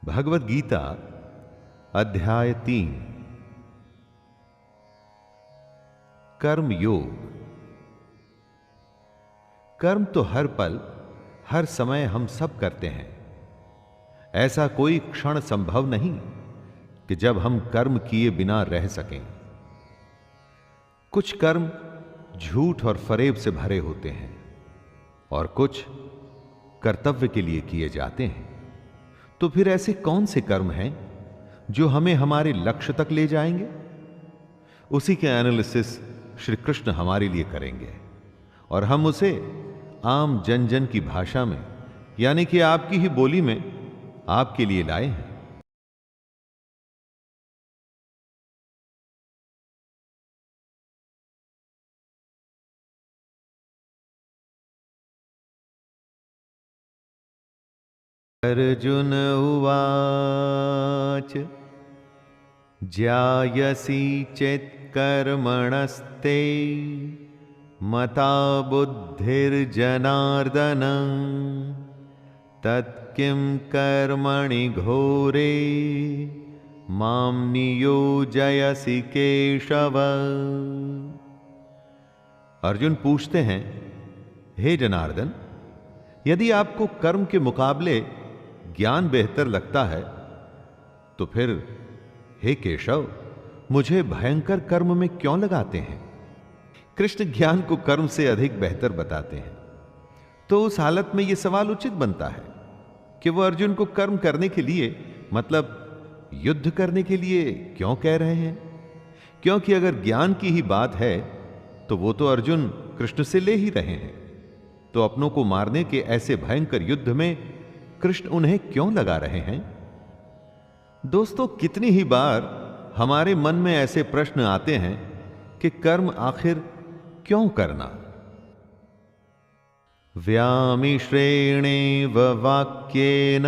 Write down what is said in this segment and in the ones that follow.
भगवद गीता अध्याय 3 कर्म योग। कर्म तो हर पल हर समय हम सब करते हैं। ऐसा कोई क्षण संभव नहीं कि जब हम कर्म किए बिना रह सकें। कुछ कर्म झूठ और फरेब से भरे होते हैं और कुछ कर्तव्य के लिए किए जाते हैं। तो फिर ऐसे कौन से कर्म हैं जो हमें हमारे लक्ष्य तक ले जाएंगे? उसी के एनालिसिस श्री कृष्ण हमारे लिए करेंगे और हम उसे आम जन जन की भाषा में, यानी कि आपकी ही बोली में आपके लिए लाए हैं। अर्जुन उवाच ज्यायसि चेत्कर्मणस्ते मता बुद्धिर्जनार्दन तत्किं कर्मणि घोरे मां नियोजयसि केशव। अर्जुन पूछते हैं, हे जनार्दन, यदि आपको कर्म के मुकाबले ज्ञान बेहतर लगता है तो फिर हे केशव, मुझे भयंकर कर्म में क्यों लगाते हैं? कृष्ण ज्ञान को कर्म से अधिक बेहतर बताते हैं। तो उस हालत में यह सवाल उचित बनता है कि वह अर्जुन को कर्म करने के लिए, मतलब युद्ध करने के लिए क्यों कह रहे हैं? क्योंकि अगर ज्ञान की ही बात है तो वो तो अर्जुन कृष्ण से ले ही रहे हैं। तो अपनों को मारने के ऐसे भयंकर युद्ध में कृष्ण उन्हें क्यों लगा रहे हैं? दोस्तों, कितनी ही बार हमारे मन में ऐसे प्रश्न आते हैं कि कर्म आखिर क्यों करना? व्यामिश्रेणेव वाक्येन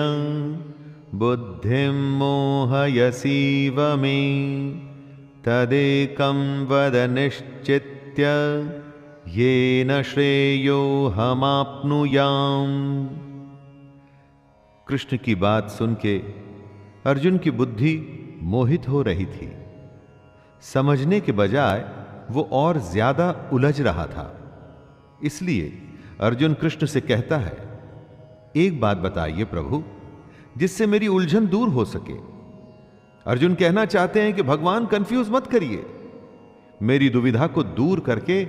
बुद्धिं मोहयसीव मे तदेकं वद निश्चित्य येन श्रेयोहमाप्नुयाम्। कृष्ण की बात सुन के अर्जुन की बुद्धि मोहित हो रही थी। समझने के बजाय वो और ज्यादा उलझ रहा था। इसलिए अर्जुन कृष्ण से कहता है, एक बात बताइए प्रभु, जिससे मेरी उलझन दूर हो सके। अर्जुन कहना चाहते हैं कि भगवान कंफ्यूज मत करिए, मेरी दुविधा को दूर करके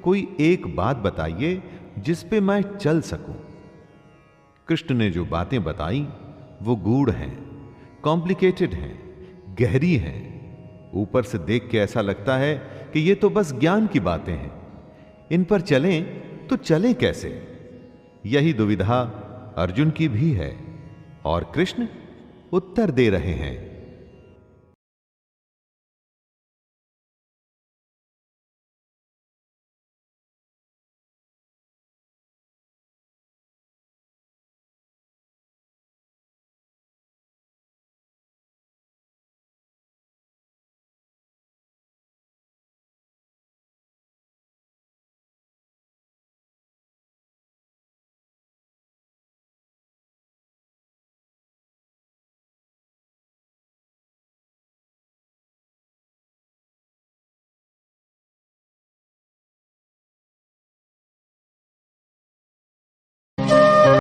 कोई एक बात बताइए जिस पे मैं चल सकूं। कृष्ण ने जो बातें बताई वो गूढ़ हैं, कॉम्प्लिकेटेड हैं, गहरी हैं। ऊपर से देख के ऐसा लगता है कि ये तो बस ज्ञान की बातें हैं, इन पर चलें तो चलें कैसे? यही दुविधा अर्जुन की भी है और कृष्ण उत्तर दे रहे हैं।